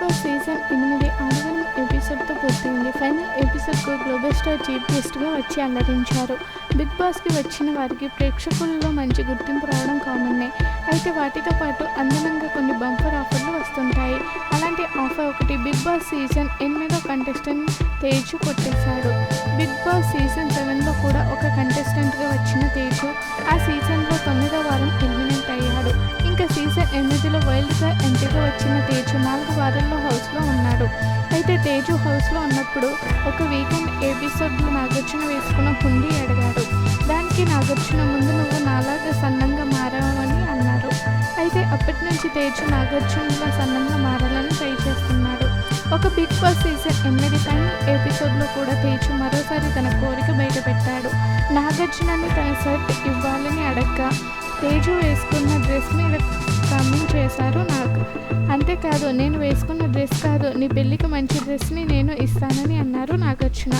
Boss season 8 ఆదివారం ఎపిసోడ్తో పూర్తయింది. Final ఎపిసోడ్కు global star chief గెస్ట్గా వచ్చి అలరించారు. బిగ్ బాస్కి వచ్చిన వారికి ప్రేక్షకుల్లో మంచి గుర్తింపు రావడం కామన్నే. అయితే వాటితో పాటు అందనంగా కొన్ని బంపర్ ఆఫర్లు వస్తుంటాయి. అలాంటి ఆఫర్ ఒకటి బిగ్ బాస్ సీజన్ 8 కంటెస్టెంట్ తేజు కొట్టేశాడు. బిగ్ బాస్ సీజన్ 7లో కూడా ఒక కంటెస్టెంట్గా వచ్చిన తేజు ఆ సీజన్లో 9వ వారం ఎలిమినేట్ అయ్యాడు. ఇంకా సీజన్ 8లో వైల్డ్గా ఎంట్రీగా వచ్చిన తేజు 4 వారాల్లో హౌస్లో ఉన్నాడు. అయితే తేజు హౌస్లో ఉన్నప్పుడు ఒక వీకెండ్ ఎపిసోడ్లో నాగార్జున వేసుకున్న హుండీ అడిగాడు. దానికి నాగార్జున ముందు నువ్వు నాలాగా సన్నంగా మారావని అన్నారు. అయితే అప్పటి నుంచి తేజు నాగార్జునలా సన్నంగా మారాలని ట్రై చేస్తున్నాడు. ఒక బిగ్ బాస్ సీజన్ 8 ఫైనల్ ఎపిసోడ్లో కూడా తేజు మరోసారి తన కోరిక బయట పెట్టాడు. నాగార్జునని తన షర్ట్ ఇవ్వాలని అడగ్గా తేజు వేసుకున్న డ్రెస్ మీద కామెంట్ చేశారు నాగ్. అంతేకాదు, నేను వేసుకున్న డ్రెస్ కాదు, నీ పెళ్ళికి మంచి డ్రెస్ని నేను ఇస్తానని అన్నారు నాగార్జున.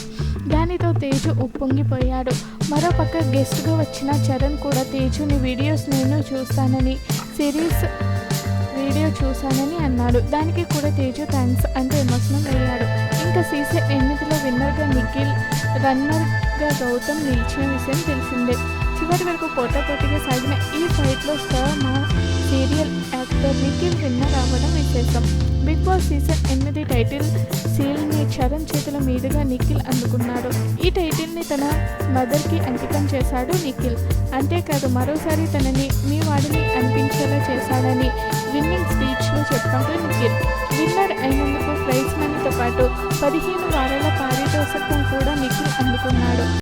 దానితో తేజు ఉప్పొంగిపోయాడు. మరోపక్క గెస్ట్గా వచ్చిన చరణ్ కూడా తేజుని వీడియోస్ నేను చూస్తానని, సిరీస్ వీడియో చూశానని అన్నాడు. దానికి కూడా తేజు థ్యాంక్స్ అంటూ ఎమోషనల్ అయ్యాడు. ఇంకా సీజన్ 8లో విన్నర్గా నిఖిల్, రన్నర్గా గౌతమ్ నిలిచిన విషయం తెలిసిందే. చివరి వరకు పోటాపోటీగా సాగిన ఈ ఫైట్లో స్టార్ మా సీరియల్ యాక్టర్ నిఖిల్ విన్నర్ అవ్వడం విశేషం. బిగ్ బాస్ సీజన్ 8 టైటిల్ సీల్ని చరణ్ చేతుల మీదుగా నిఖిల్ అందుకున్నాడు. ఈ టైటిల్ని తన మదర్కి అంకితం చేశాడు నిఖిల్. అంతేకాదు, మరోసారి తనని మీ వాడిని అనిపించేలా చేశాడని విన్నింగ్ స్పీచ్లో చెప్పాడు నిఖిల్. విన్నర్ అయినందుకు ప్రైజ్ మనీతో పాటు 15 వారాల పారితోషికం కూడా నిఖిల్ అందుకున్నాడు.